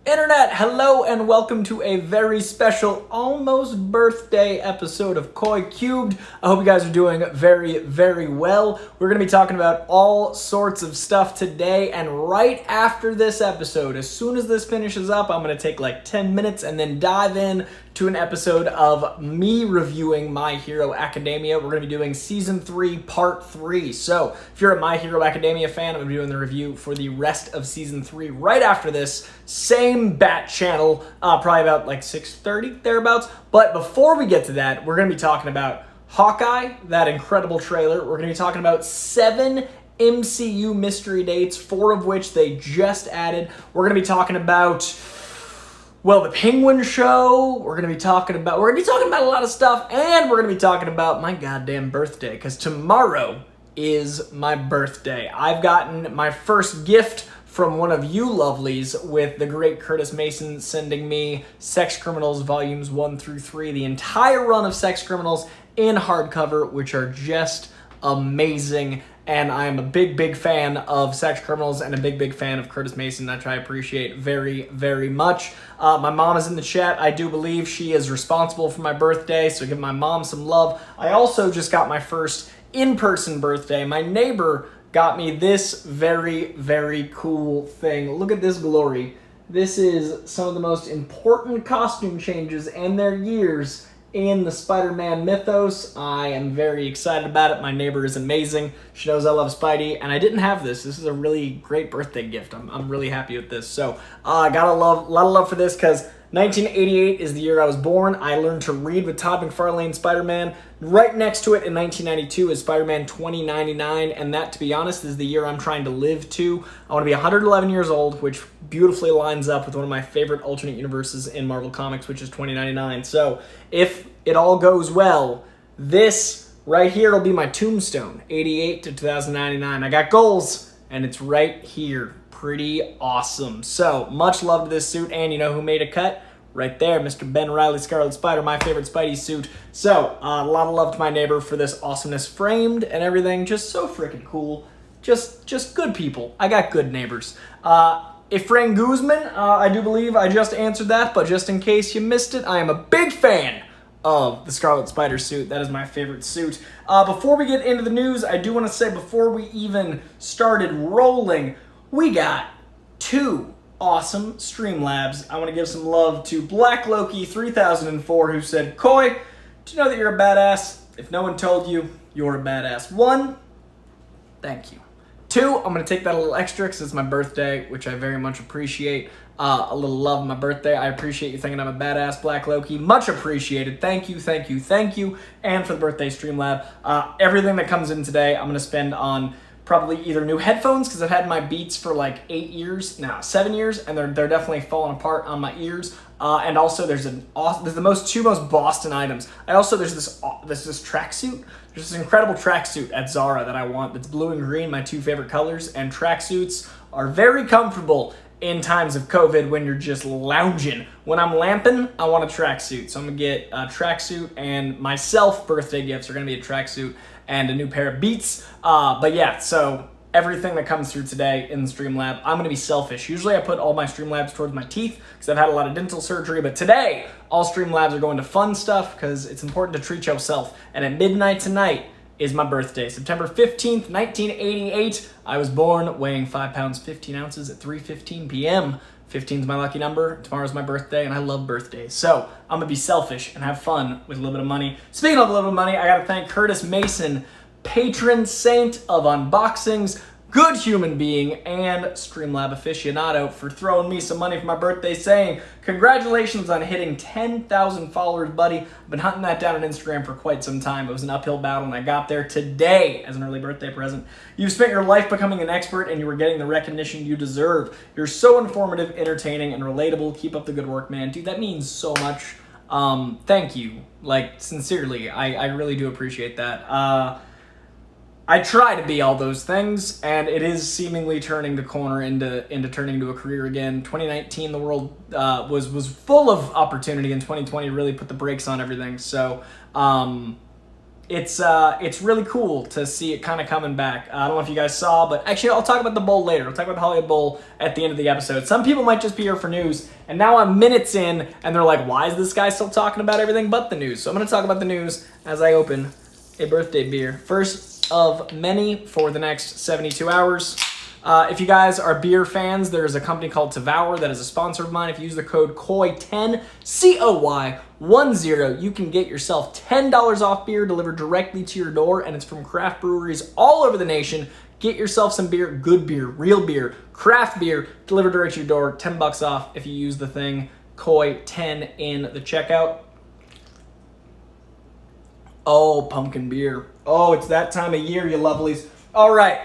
Internet, hello and welcome to a very special, almost birthday episode of Koi Cubed. I hope you guys are doing very, very well. We're going to be talking about all sorts of stuff today, and right after this episode, as soon as this finishes up, I'm going to take like 10 minutes and then dive in to an episode of me reviewing My Hero Academia. We're going to be doing Season 3, Part 3. So, if you're a My Hero Academia fan, I'm going to be doing the review for the rest of Season 3 right after this. Same bat channel, probably about like 6:30, thereabouts. But before we get to that, we're going to be talking about Hawkeye, that incredible trailer. We're going to be talking about 7 MCU mystery dates, 4 of which they just added. We're going to be talking about... well, the Penguin Show, we're going to be talking about a lot of stuff, and we're going to be talking about my goddamn birthday, because tomorrow is my birthday. I've gotten my first gift from one of you lovelies, with the great Curtis Mason sending me Sex Criminals Volumes 1 through 3, the entire run of Sex Criminals in hardcover, which are just amazing. And I'm a big, big fan of Sex Criminals and a big, big fan of Curtis Mason, which I appreciate very, very much. My mom is in the chat. I do believe she is responsible for my birthday, so give my mom some love. I also just got my first in-person birthday. My neighbor got me this very, very cool thing. Look at this glory. This is some of the most important costume changes and their years in the Spider-Man mythos. I am very excited about it. My neighbor is amazing. She knows I love Spidey, and I didn't have this. This is a really great birthday gift. I'm really happy with this. So I got a lot of love for this, because 1988 is the year I was born. I learned to read with Todd McFarlane's Spider-Man. Right next to it in 1992 is Spider-Man 2099, and that, to be honest, is the year I'm trying to live to. I want to be 111 years old, which beautifully lines up with one of my favorite alternate universes in Marvel Comics, which is 2099. So if it all goes well, this right here will be my tombstone, 88 to 2099. I got goals, and it's right here. Pretty awesome. So, much love to this suit, and you know who made a cut? Right there, Mr. Ben Reilly Scarlet Spider, my favorite Spidey suit. So, a lot of love to my neighbor for this awesomeness, framed and everything. Just so freaking cool. Just good people. I got good neighbors. Efrain Guzman, I do believe I just answered that, but just in case you missed it, I am a big fan of the Scarlet Spider suit. That is my favorite suit. Before we get into the news, I do want to say, before we even started rolling, we got 2 awesome Streamlabs. I want to give some love to Black Loki 3004, who said, "Coy, do you know that you're a badass? If no one told you, you're a badass." 1, thank you. 2, I'm going to take that a little extra because it's my birthday, which I very much appreciate. A little love on my birthday. I appreciate you thinking I'm a badass, Black Loki. Much appreciated. Thank you, thank you, thank you. And for the birthday Streamlab, everything that comes in today, I'm going to spend on probably either new headphones, because I've had my Beats for like 7 years, and they're definitely falling apart on my ears. And also there's the two most Boston items. There's this tracksuit. There's this incredible tracksuit at Zara that I want. That's blue and green, my 2 favorite colors. And tracksuits are very comfortable in times of COVID when you're just lounging. When I'm lamping, I want a tracksuit. So I'm gonna get a tracksuit, and myself birthday gifts are gonna be a tracksuit and a new pair of Beats. But yeah, so everything that comes through today in the Streamlab, I'm going to be selfish. Usually I put all my Streamlabs towards my teeth because I've had a lot of dental surgery, but today all Streamlabs are going to fun stuff because it's important to treat yourself. And at midnight tonight is my birthday, September 15th, 1988. I was born weighing 5 pounds 15 ounces at 3:15 p.m. 15 is my lucky number. Tomorrow's my birthday, and I love birthdays. So I'm going to be selfish and have fun with a little bit of money. Speaking of a little bit of money, I got to thank Curtis Mason, patron saint of unboxings, good human being, and Streamlab aficionado, for throwing me some money for my birthday, saying, "Congratulations on hitting 10,000 followers, buddy. I've been hunting that down on Instagram for quite some time. It was an uphill battle, and I got there today as an early birthday present. You've spent your life becoming an expert, and you are getting the recognition you deserve. You're so informative, entertaining, and relatable. Keep up the good work, man." Dude, that means so much. Thank you. Like, sincerely, I really do appreciate that. I try to be all those things, and it is seemingly turning the corner into turning into a career again. 2019, the world was full of opportunity, and 2020 really put the brakes on everything. So it's really cool to see it kind of coming back. I don't know if you guys saw, but actually I'll talk about the bowl later. I'll talk about the Hollywood Bowl at the end of the episode. Some people might just be here for news, and now I'm minutes in, and they're like, why is this guy still talking about everything but the news? So I'm going to talk about the news as I open a birthday beer. First of many for the next 72 hours. If you guys are beer fans, there's a company called Devour that is a sponsor of mine. If you use the code COY10, COY10, you can get yourself $10 off beer delivered directly to your door, and it's from craft breweries all over the nation. Get yourself some beer, good beer, real beer, craft beer, delivered directly to your door, $10 off if you use the thing COY10 in the checkout. Oh, pumpkin beer. Oh, it's that time of year, you lovelies. All right.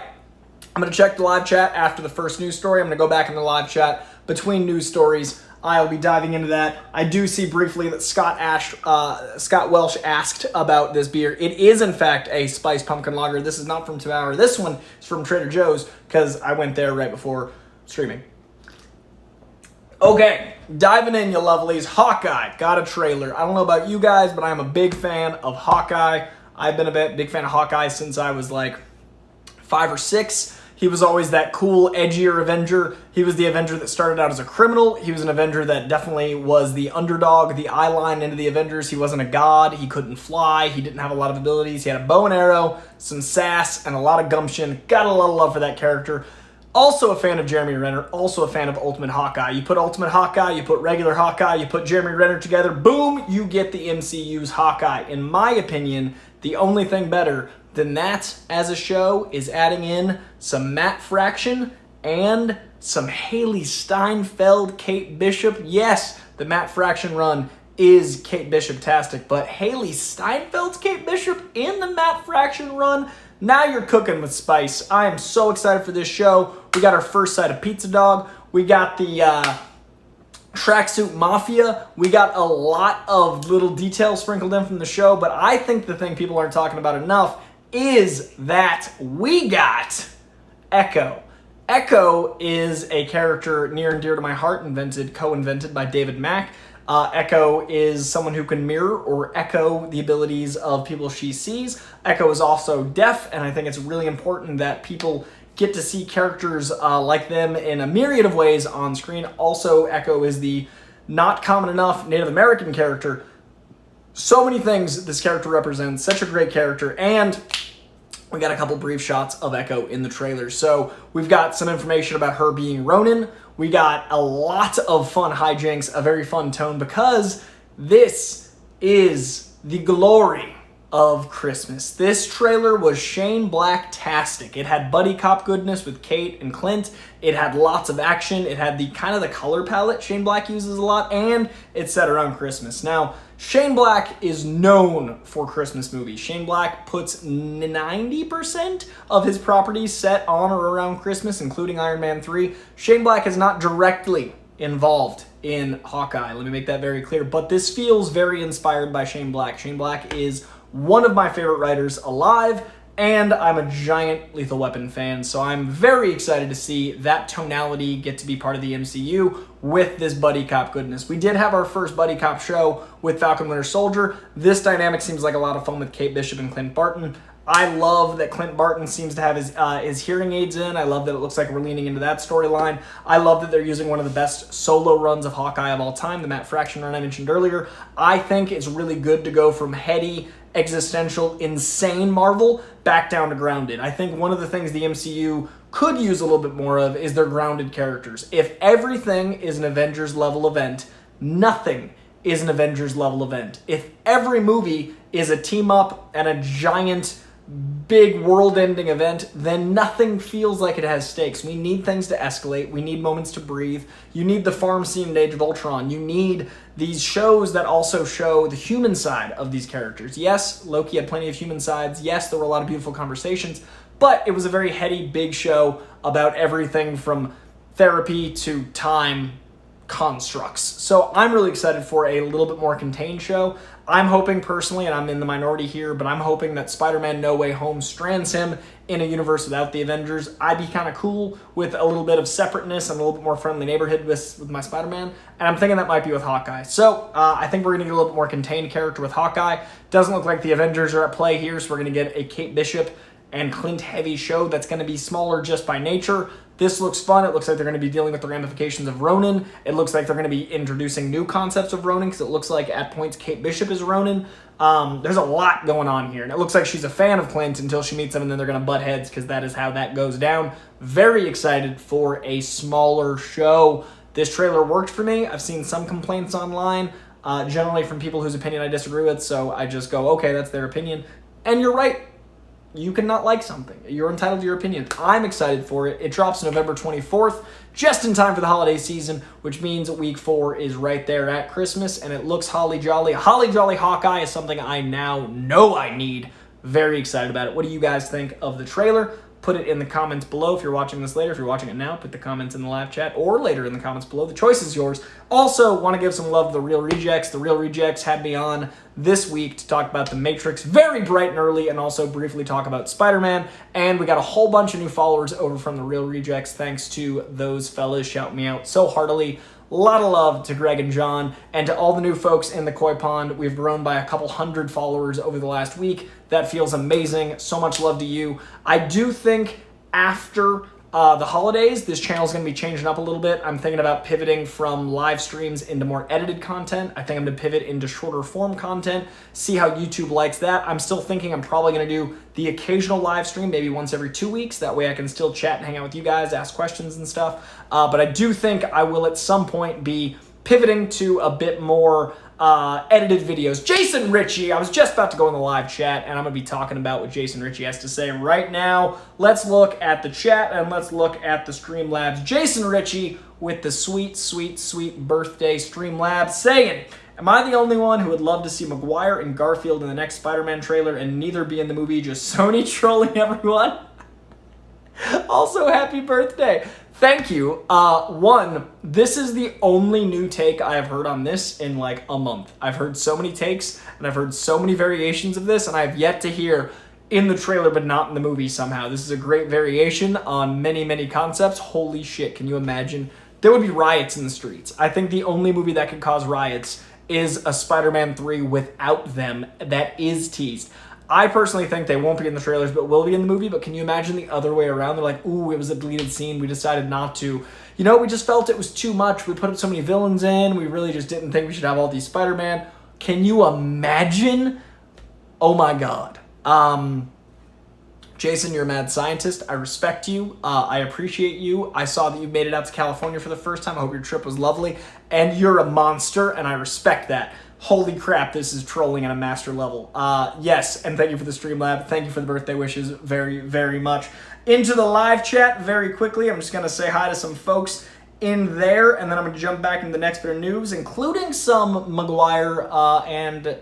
I'm going to check the live chat after the first news story. I'm going to go back in the live chat between news stories. I'll be diving into that. I do see briefly that Scott Welsh asked about this beer. It is, in fact, a spiced pumpkin lager. This is not from 2 Hour. This one is from Trader Joe's because I went there right before streaming. Okay, diving in, you lovelies. Hawkeye got a trailer. I don't know about you guys, but I'm a big fan of Hawkeye. I've been a big fan of Hawkeye since I was like 5 or 6. He was always that cool, edgier Avenger. He was the Avenger that started out as a criminal. He was an Avenger that definitely was the underdog, the eye line into the Avengers. He wasn't a god. He couldn't fly. He didn't have a lot of abilities. He had a bow and arrow, some sass, and a lot of gumption. Got a lot of love for that character. Also a fan of Jeremy Renner. Also a fan of Ultimate Hawkeye. You put Ultimate Hawkeye, you put regular Hawkeye, you put Jeremy Renner together, boom, you get the MCU's Hawkeye. In my opinion, the only thing better than that as a show is adding in some Matt Fraction and some Haley Steinfeld, Kate Bishop. Yes, the Matt Fraction run is Kate Bishop-tastic, but Haley Steinfeld's Kate Bishop in the Matt Fraction run, now you're cooking with spice. I am so excited for this show. We got our first sight of Pizza Dog. We got the Tracksuit Mafia. We got a lot of little details sprinkled in from the show, but I think the thing people aren't talking about enough is that we got Echo. Echo is a character near and dear to my heart, co-invented by David Mack. Echo is someone who can mirror or echo the abilities of people she sees. Echo is also deaf, and I think it's really important that people get to see characters like them in a myriad of ways on screen. Also, Echo is the not common enough Native American character. So many things this character represents, such a great character, and we got a couple brief shots of Echo in the trailer. So we've got some information about her being Ronin. We got a lot of fun hijinks, a very fun tone, because this is the glory of Christmas. This trailer was Shane Black-tastic. It had buddy cop goodness with Kate and Clint. It had lots of action. It had the kind of the color palette Shane Black uses a lot, and it's set around Christmas. Now, Shane Black is known for Christmas movies. Shane Black puts 90% of his properties set on or around Christmas, including Iron Man 3. Shane Black is not directly involved in Hawkeye. Let me make that very clear. But this feels very inspired by Shane Black. Shane Black is one of my favorite writers alive, and I'm a giant Lethal Weapon fan, so I'm very excited to see that tonality get to be part of the MCU with this buddy cop goodness. We did have our first buddy cop show with Falcon Winter Soldier. This dynamic seems like a lot of fun with Kate Bishop and Clint Barton. I love that Clint Barton seems to have his hearing aids in. I love that it looks like we're leaning into that storyline. I love that they're using one of the best solo runs of Hawkeye of all time, the Matt Fraction run I mentioned earlier. I think it's really good to go from heady, existential, insane Marvel back down to grounded. I think one of the things the MCU could use a little bit more of is their grounded characters. If everything is an Avengers level event, nothing is an Avengers level event. If every movie is a team up and a giant big world-ending event, then nothing feels like it has stakes. We need things to escalate. We need moments to breathe. You need the farm scene in Age of Ultron. You need these shows that also show the human side of these characters. Yes, Loki had plenty of human sides. Yes, there were a lot of beautiful conversations, but it was a very heady, big show about everything from therapy to time, constructs. So I'm really excited for a little bit more contained show. I'm hoping personally, and I'm in the minority here, but I'm hoping that Spider-Man No Way Home strands him in a universe without the Avengers. I'd be kind of cool with a little bit of separateness and a little bit more friendly neighborhood with my Spider-Man, and I'm thinking that might be with Hawkeye. So I think we're going to get a little bit more contained character with Hawkeye. Doesn't look like the Avengers are at play here, so we're going to get a Kate Bishop and Clint heavy show that's going to be smaller just by nature. This looks fun. It looks like they're going to be dealing with the ramifications of Ronin. It looks like they're going to be introducing new concepts of Ronin because it looks like at points Kate Bishop is Ronin. There's a lot going on here, and it looks like she's a fan of Clint until she meets him, and then they're going to butt heads because that is how that goes down. Very excited for a smaller show. This trailer worked for me. I've seen some complaints online, generally from people whose opinion I disagree with, so I just go, okay, that's their opinion. And you're right. You can not like something. You're entitled to your opinion. I'm excited for it. It drops November 24th, just in time for the holiday season, which means week 4 is right there at Christmas, and it looks holly jolly. Holly jolly Hawkeye is something I now know I need. Very excited about it. What do you guys think of the trailer? Put it in the comments below if you're watching this later. If you're watching it now, put the comments in the live chat or later in the comments below. The choice is yours. Also, want to give some love to The Real Rejects. The Real Rejects had me on this week to talk about The Matrix very bright and early and also briefly talk about Spider-Man. And we got a whole bunch of new followers over from The Real Rejects. Thanks to those fellas shouting me out so heartily. A lot of love to Greg and John, and to all the new folks in the Koi Pond. We've grown by a couple hundred followers over the last week. That feels amazing. So much love to you. I do think after the holidays, this channel is going to be changing up a little bit. I'm thinking about pivoting from live streams into more edited content. I think I'm going to pivot into shorter form content, see how YouTube likes that. I'm still thinking I'm probably going to do the occasional live stream, maybe once every 2 weeks. That way I can still chat and hang out with you guys, ask questions and stuff. But I do think I will at some point be pivoting to a bit more edited videos. Jason Ritchie, I was just about to go in the live chat, and I'm going to be talking about what Jason Ritchie has to say right now. Let's look at the chat, and let's look at the Streamlabs. Jason Ritchie with the sweet, sweet, sweet birthday Streamlabs saying, am I the only one who would love to see Maguire and Garfield in the next Spider-Man trailer and neither be in the movie, just Sony trolling everyone? Also, happy birthday. Thank you. One, this is the only new take I have heard on this in like a month. I've heard so many takes, and I've heard so many variations of this, and I have yet to hear in the trailer but not in the movie somehow. This is a great variation on many, many concepts. Holy shit, can you imagine? There would be riots in the streets. I think the only movie that could cause riots is a Spider-Man 3 without them that is teased. I personally think they won't be in the trailers, but will be in the movie. But can you imagine the other way around? They're like, ooh, it was a deleted scene. We decided not to. You know, we just felt it was too much. We put so many villains in. We really just didn't think we should have all these Spider-Man. Can you imagine? Oh, my God. Jason, you're a mad scientist. I respect you. I appreciate you. I saw that you made it out to California for the first time. I hope your trip was lovely. And you're a monster, and I respect that. Holy crap, this is trolling at a master level. Yes, and thank you for the Streamlab. Thank you for the birthday wishes very, very much. Into the live chat very quickly. I'm just going to say hi to some folks in there, and then I'm going to jump back into the next bit of news, including some Maguire and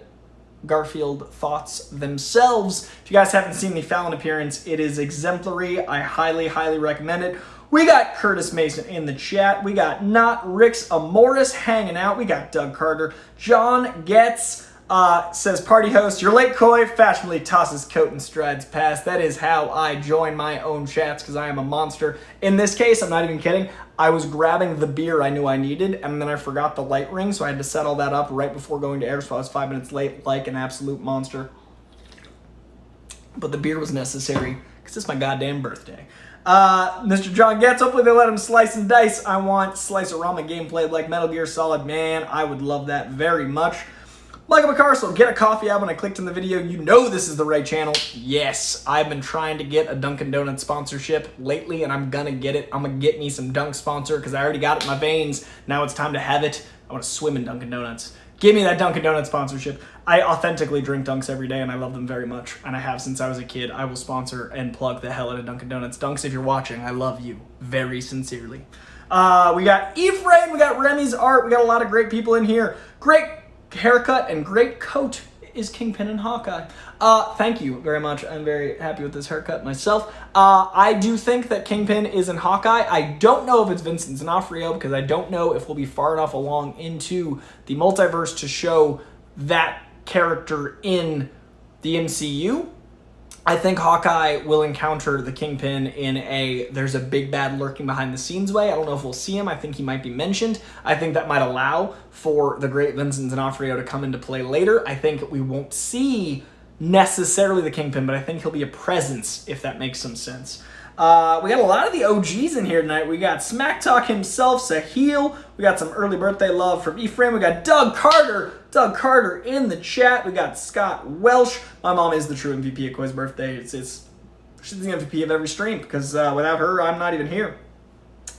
Garfield thoughts themselves. If you guys haven't seen the Fallon appearance, it is exemplary. I highly, highly recommend it. We got Curtis Mason in the chat. We got Not Rix Amoris hanging out. We got Doug Carter. John Getz says, party host, you're late, Coy. Fashionably tosses coat and strides past. That is how I join my own chats because I am a monster. In this case, I'm not even kidding. I was grabbing the beer I knew I needed, and then I forgot the light ring, so I had to set all that up right before going to air, so I was 5 minutes late like an absolute monster. But the beer was necessary because it's my goddamn birthday. Mr. John Getz, hopefully they let him slice and dice. I want Slice-O-Rama gameplay like Metal Gear Solid. Man, I would love that very much. Michael McCarcel, get a coffee ad when I clicked in the video. You know this is the right channel. Yes, I've been trying to get a Dunkin' Donuts sponsorship lately, and I'm gonna get it. I'm gonna get me some Dunk sponsor because I already got it in my veins. Now it's time to have it. I want to swim in Dunkin' Donuts. Give me that Dunkin' Donuts sponsorship. I authentically drink Dunks every day, and I love them very much, and I have since I was a kid. I will sponsor and plug the hell out of Dunkin' Donuts. Dunks, if you're watching, I love you very sincerely. We got Ephraim, we got Remy's art, we got a lot of great people in here. Great haircut and great coat is Kingpin and Hawkeye. Thank you very much. I'm very happy with this haircut myself. I do think that Kingpin is in Hawkeye. I don't know if it's Vincent D'Onofrio because I don't know if we'll be far enough along into the multiverse to show that character in the MCU. I think Hawkeye will encounter the Kingpin in there's a big bad lurking behind the scenes way. I don't know if we'll see him. I think he might be mentioned. I think that might allow for the great Vincent D'Onofrio to come into play later. I think we won't see necessarily the Kingpin, but I think he'll be a presence, if that makes some sense. We got a lot of the OGs in here tonight. We got Smack Talk himself, Sahil. We got some early birthday love from Ephraim. We got Doug Carter in the chat. We got Scott Welsh. My mom is the true MVP at Koi's birthday. She's the MVP of every stream because without her, I'm not even here.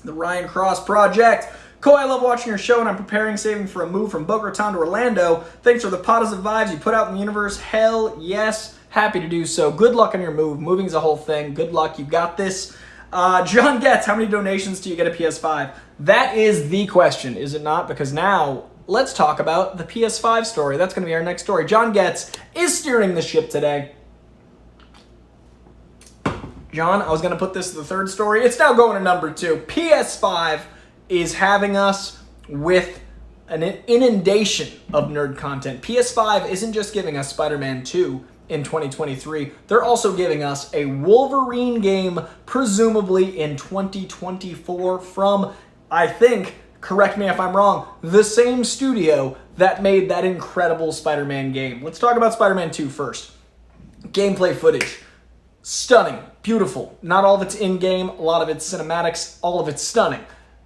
The Ryan Cross Project. Koi, I love watching your show and I'm saving for a move from Boca Raton to Orlando. Thanks for the positive vibes you put out in the universe. Hell yes. Happy to do so. Good luck on your move. Moving's a whole thing. Good luck. You got this. John Getz, how many donations do you get a PS5? That is the question, is it not? Because now, let's talk about the PS5 story. That's going to be our next story. John Getz is steering the ship today. John, I was going to put this to the third story. It's now going to number 2. PS5 is having us with an inundation of nerd content. PS5 isn't just giving us Spider-Man 2 in 2023. They're also giving us a Wolverine game, presumably in 2024 from, I think, correct me if I'm wrong, the same studio that made that incredible Spider-Man game. Let's talk about Spider-Man 2 first. Gameplay footage. Stunning. Beautiful. Not all of it's in-game. A lot of it's cinematics. All of it's stunning.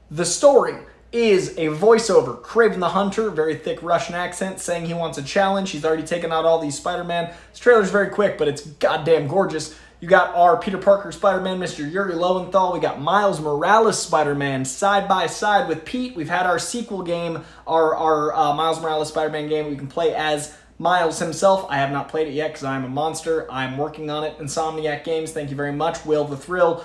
The story is a voiceover. Kraven the Hunter, very thick Russian accent, saying he wants a challenge. He's already taken out all these Spider-Man. This trailer's very quick, but it's goddamn gorgeous. You got our Peter Parker Spider-Man, Mr. Yuri Lowenthal. We got Miles Morales Spider-Man side by side with Pete. We've had our sequel game, our Miles Morales Spider-Man game. We can play as Miles himself. I have not played it yet because I'm a monster. I'm working on it. Insomniac Games, thank you very much. Will the Thrill.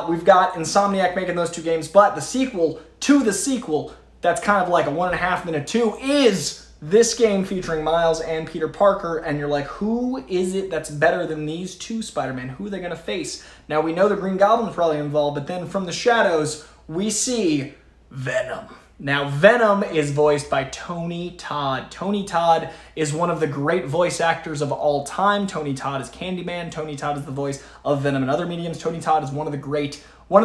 We've got Insomniac making those 2 games, but the sequel to the sequel, that's kind of like a 1.5 minute 2, is this game featuring Miles and Peter Parker, and you're like, who is it that's better than these 2 Spider-Man? Who are they going to face? Now, we know the Green Goblin's probably involved, but then from the shadows, we see Venom. Now, Venom is voiced by Tony Todd. Tony Todd is one of the great voice actors of all time. Tony Todd is Candyman. Tony Todd is the voice of Venom in other mediums. Tony Todd is one of the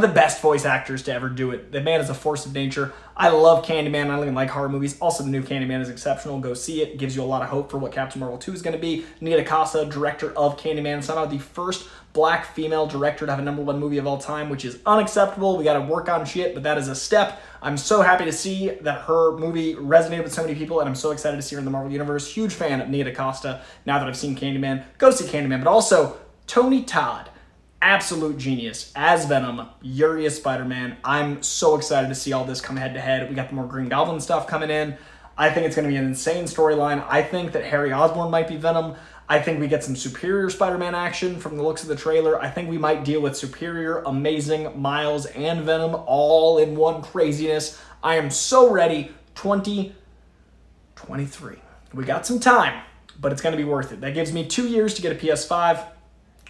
best voice actors to ever do it. The man is a force of nature. I love Candyman. I don't even like horror movies. Also, the new Candyman is exceptional. Go see it. It gives you a lot of hope for what Captain Marvel 2 is going to be. Nia DaCosta, director of Candyman, somehow the first black female director to have a #1 movie of all time, which is unacceptable. We got to work on shit, but that is a step. I'm so happy to see that her movie resonated with so many people, and I'm so excited to see her in the Marvel Universe. Huge fan of Nia DaCosta now that I've seen Candyman. Go see Candyman. But also, Tony Todd, absolute genius as Venom, Yuri as Spider-Man. I'm so excited to see all this come head-to-head. We got the more Green Goblin stuff coming in. I think it's going to be an insane storyline. I think that Harry Osborn might be Venom. I think we get some superior Spider-Man action from the looks of the trailer. I think we might deal with superior, amazing Miles and Venom all in one craziness. I am so ready. 2023. We got some time, but it's going to be worth it. That gives me 2 years to get a PS5,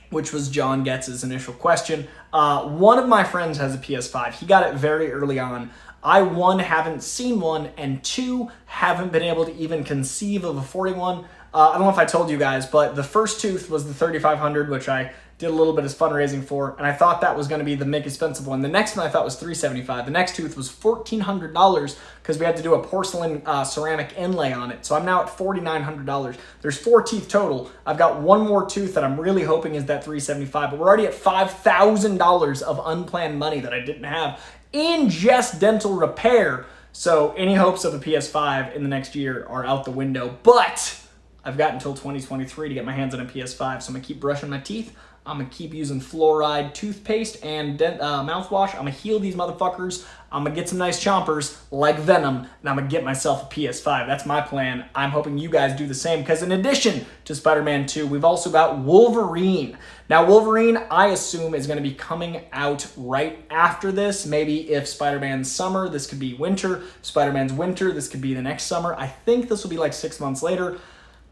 which was John Getz's initial question. One of my friends has a PS5. He got it very early on. I, 1, haven't seen one, and 2, haven't been able to even conceive of affording one. I don't know if I told you guys, but the first tooth was the 3500, which I did a little bit of fundraising for, and I thought that was going to be the most expensive one. The next one I thought was $375. The next tooth was $1,400 because we had to do a porcelain ceramic inlay on it. So I'm now at $4,900. There's 4 teeth total. I've got 1 more tooth that I'm really hoping is that $375, but we're already at $5,000 of unplanned money that I didn't have in just dental repair. So any hopes of a PS5 in the next year are out the window, but I've got until 2023 to get my hands on a PS5, so I'm going to keep brushing my teeth. I'm going to keep using fluoride toothpaste and mouthwash. I'm going to heal these motherfuckers. I'm going to get some nice chompers like Venom, and I'm going to get myself a PS5. That's my plan. I'm hoping you guys do the same, because in addition to Spider-Man 2, we've also got Wolverine. Now, Wolverine, I assume, is going to be coming out right after this. Maybe if Spider-Man's summer, this could be winter. Spider-Man's winter, this could be the next summer. I think this will be like 6 months later.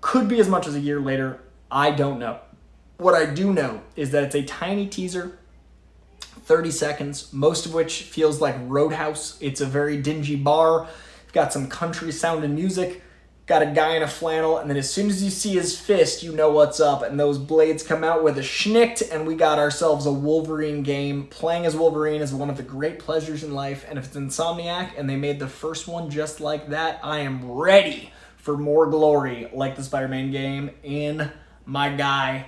Could be as much as a year later. I don't know. What I do know is that it's a tiny teaser, 30 seconds, most of which feels like Roadhouse. It's a very dingy bar. You've got some country sounding music, got a guy in a flannel, and then as soon as you see his fist, you know what's up, and those blades come out with a schnicked, and we got ourselves a Wolverine game. Playing as Wolverine is one of the great pleasures in life, and if it's Insomniac and they made the first one just like that, I am ready for more glory like the Spider-Man game in my guy,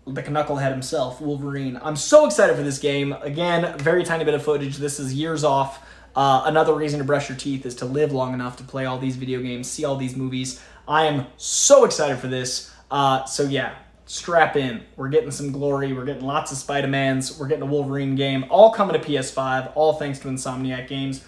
the knucklehead himself, Wolverine. I'm so excited for this game. Again, very tiny bit of footage. This is years off. Another reason to brush your teeth is to live long enough to play all these video games, see all these movies. I am so excited for this. So yeah, strap in. We're getting some glory. We're getting lots of Spider-Mans. We're getting a Wolverine game. All coming to PS5. All thanks to Insomniac Games.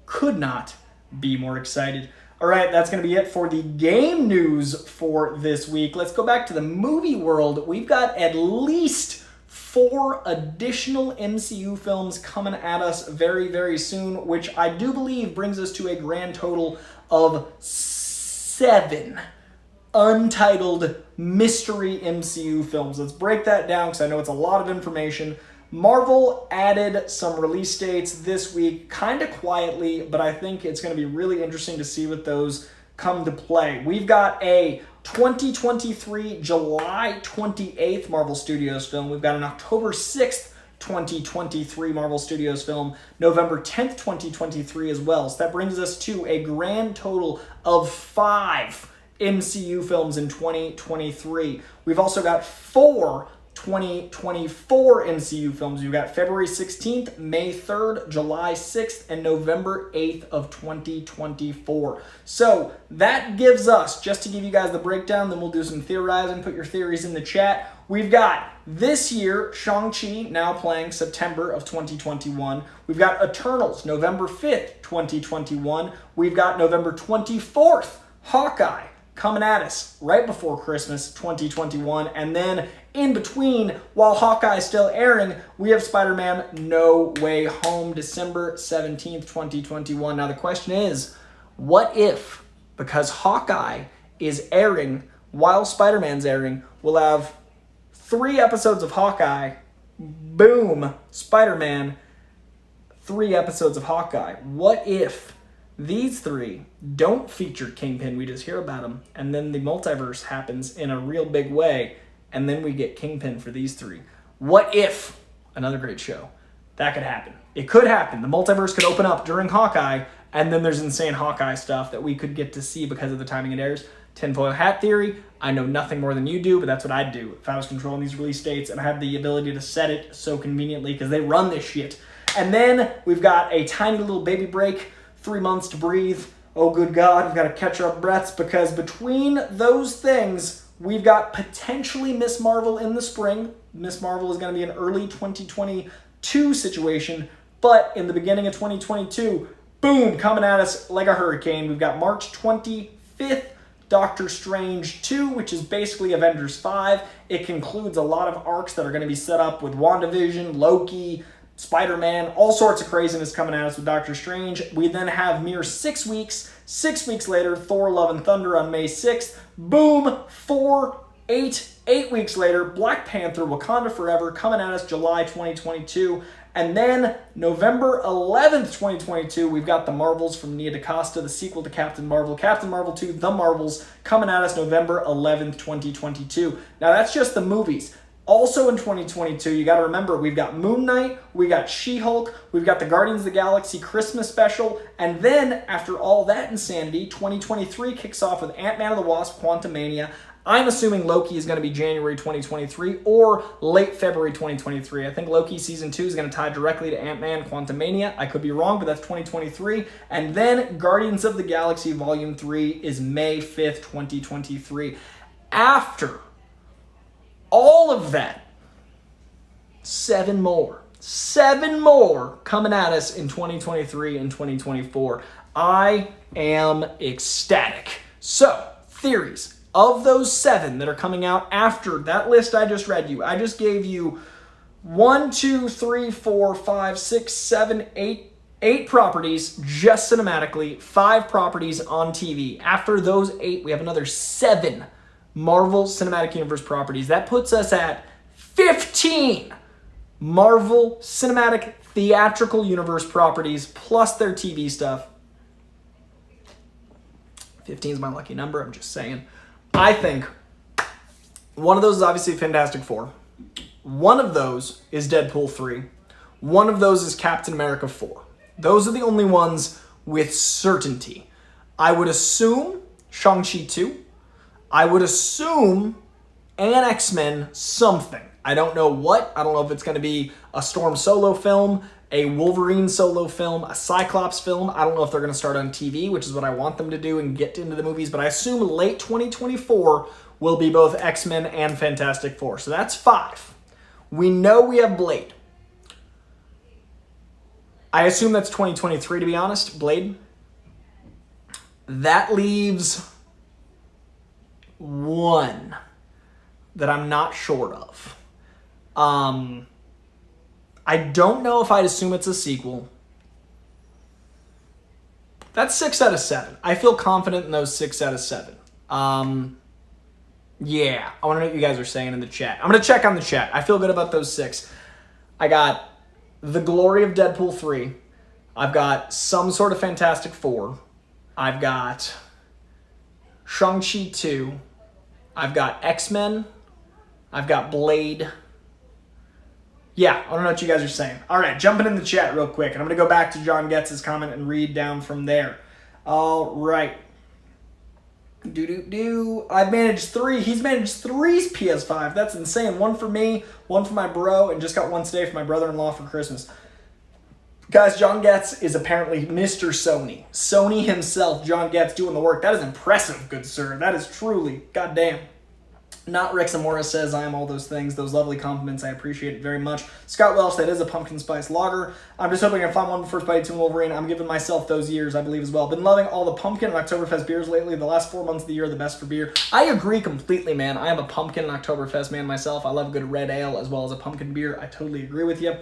Could not be more excited. All right, that's going to be it for the game news for this week. Let's go back to the movie world. We've got at least 4 additional MCU films coming at us very, very soon, which I do believe brings us to a grand total of 7 untitled mystery MCU films. Let's break that down because I know it's a lot of information. Marvel added some release dates this week, kind of quietly, but I think it's going to be really interesting to see what those come to play. We've got a 2023 July 28th Marvel Studios film. We've got an October 6th 2023 Marvel Studios film, November 10th 2023 as well. So that brings us to a grand total of 5 MCU films in 2023. We've also got 4 2024 MCU films. You've got February 16th, May 3rd, July 6th, and November 8th of 2024. So that gives us, just to give you guys the breakdown, then we'll do some theorizing, put your theories in the chat. We've got this year, Shang-Chi now playing September of 2021. We've got Eternals, November 5th, 2021. We've got November 24th, Hawkeye, coming at us right before Christmas 2021. And then in between, while Hawkeye is still airing, we have Spider-Man No Way Home, December 17th, 2021. Now the question is, what if, because Hawkeye is airing while Spider-Man's airing, we'll have 3 episodes of Hawkeye, boom, Spider-Man, 3 episodes of Hawkeye. What if these 3 don't feature Kingpin, we just hear about him, and then the multiverse happens in a real big way, and then we get Kingpin for these 3? What if, another great show, that could happen. It could happen. The multiverse could open up during Hawkeye, and then there's insane Hawkeye stuff that we could get to see because of the timing it airs. Tinfoil hat theory, I know nothing more than you do, but that's what I'd do if I was controlling these release dates and I had the ability to set it so conveniently because they run this shit. And then we've got a tiny little baby break, 3 months to breathe. Oh, good God, we've got to catch our breaths because between those things, we've got potentially Miss Marvel in the spring. Miss Marvel is going to be an early 2022 situation, but in the beginning of 2022, boom, coming at us like a hurricane. We've got March 25th, Doctor Strange 2, which is basically Avengers 5. It concludes a lot of arcs that are going to be set up with WandaVision, Loki, Spider-Man, all sorts of craziness coming at us with Doctor Strange. We then have mere 6 weeks. 6 weeks later, Thor Love and Thunder on May 6th. Boom, 8 weeks later, Black Panther Wakanda Forever coming at us July 2022. And then November 11th, 2022, we've got The Marvels from Nia DaCosta, the sequel to Captain Marvel 2, The Marvels, coming at us November 11th, 2022. Now that's just the movies. Also in 2022, you got to remember, we've got Moon Knight, we got She-Hulk, we've got the Guardians of the Galaxy Christmas special, and then after all that insanity, 2023 kicks off with Ant-Man and the Wasp: Quantumania. I'm assuming Loki is going to be January 2023 or late February 2023. I think Loki Season 2 is going to tie directly to Ant-Man Quantumania. I could be wrong, but that's 2023. And then Guardians of the Galaxy Volume 3 is May 5th, 2023. After all of that, 7 more coming at us in 2023 and 2024. I am ecstatic. So, theories. Of those 7 that are coming out after that list I just read you, I just gave you 1, 2, 3, 4, 5, 6, 7, 8, 8 properties just cinematically, 5 properties on TV. After those 8, we have another 7 Marvel Cinematic Universe properties. That puts us at 15 Marvel Cinematic Theatrical Universe properties plus their TV stuff. 15 is my lucky number, I'm just saying. I think one of those is obviously Fantastic Four. One of those is Deadpool 3. One of those is Captain America 4. Those are the only ones with certainty. I would assume Shang-Chi 2. I would assume an X-Men something. I don't know what. I don't know if it's going to be a Storm solo film, a Wolverine solo film, a Cyclops film. I don't know if they're going to start on TV, which is what I want them to do and get into the movies. But I assume late 2024 will be both X-Men and Fantastic Four. So that's 5. We know we have Blade. I assume that's 2023, to be honest, Blade. That leaves 1 that I'm not sure of. I don't know if I'd assume it's a sequel. That's 6 out of 7. I feel confident in those 6 out of 7. Yeah, I want to know what you guys are saying in the chat. I'm going to check on the chat. I feel good about those 6. I got The Glory of Deadpool 3. I've got some sort of Fantastic Four. I've got Shang-Chi 2. I've got X-Men. I've got Blade. Yeah, I don't know what you guys are saying. All right, jumping in the chat real quick. And I'm going to go back to John Getz's comment and read down from there. All right. I've managed 3. He's managed 3 PS5. That's insane. 1 for me, 1 for my bro, and just got 1 today for my brother-in-law for Christmas. Guys, John Getz is apparently Mr. Sony. Sony himself, John Getz, doing the work. That is impressive, good sir. That is truly, goddamn. Not Rick Zamora says I am all those things. Those lovely compliments. I appreciate it very much. Scott Welsh, that is a pumpkin spice lager. I'm just hoping I find one before Spidey 2 and Wolverine. I'm giving myself those years, I believe, as well. Been loving all the pumpkin and Oktoberfest beers lately. The last 4 months of the year are the best for beer. I agree completely, man. I am a pumpkin and Oktoberfest man myself. I love a good red ale as well as a pumpkin beer. I totally agree with you.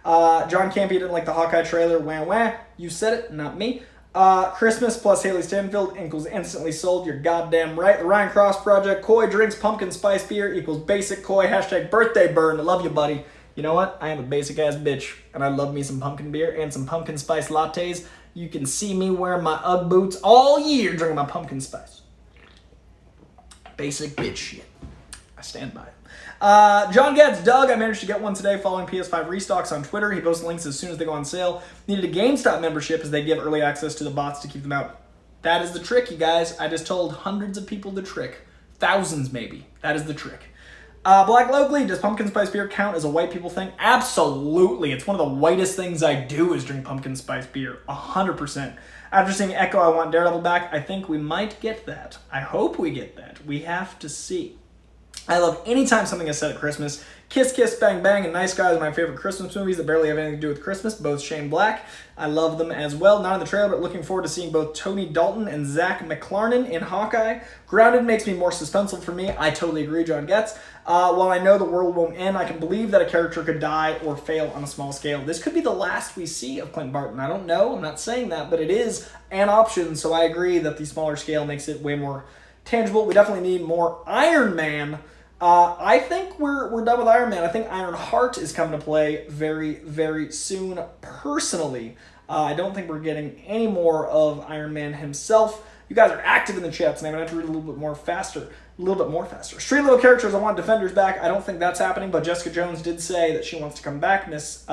John Campy didn't like the Hawkeye trailer. Wah, wah. You said it, not me. Christmas plus Haley Stanfield equals instantly sold. You're goddamn right. The Ryan Cross Project. Coy drinks pumpkin spice beer equals basic Coy. Hashtag birthday burn. I love you, buddy. You know what? I am a basic ass bitch, and I love me some pumpkin beer and some pumpkin spice lattes. You can see me wearing my Ugg boots all year drinking my pumpkin spice. Basic bitch shit. I stand by it. John Getz, Doug, I managed to get one today following PS5 restocks on Twitter. He posts links as soon as they go on sale. Needed a GameStop membership as they give early access to the bots to keep them out. That is the trick, you guys. I just told hundreds of people the trick. Thousands, maybe. That is the trick. Black Locally, does pumpkin spice beer count as a white people thing? Absolutely. It's one of the whitest things I do is drink pumpkin spice beer. 100%. After seeing Echo, I want Daredevil back. I think we might get that. I hope we get that. We have to see. I love anytime something is set at Christmas. Kiss Kiss Bang Bang and Nice Guys are my favorite Christmas movies that barely have anything to do with Christmas, both Shane Black. I love them as well. Not in the trailer, but looking forward to seeing both Tony Dalton and Zach McClarnon in Hawkeye. Grounded makes me more suspenseful for me. I totally agree, John Getz. While I know the world won't end, I can believe that a character could die or fail on a small scale. This could be the last we see of Clint Barton. I don't know. I'm not saying that, but it is an option, so I agree that the smaller scale makes it way more tangible. We definitely need more Iron Man. I think we're done with Iron Man. I think Iron Heart is coming to play very, very soon, personally. I don't think we're getting any more of Iron Man himself. You guys are active in the chats, and I'm going to have to read a little bit more faster. Street Level Characters, I want Defenders back. I don't think that's happening, but Jessica Jones did say that she wants to come back. Miss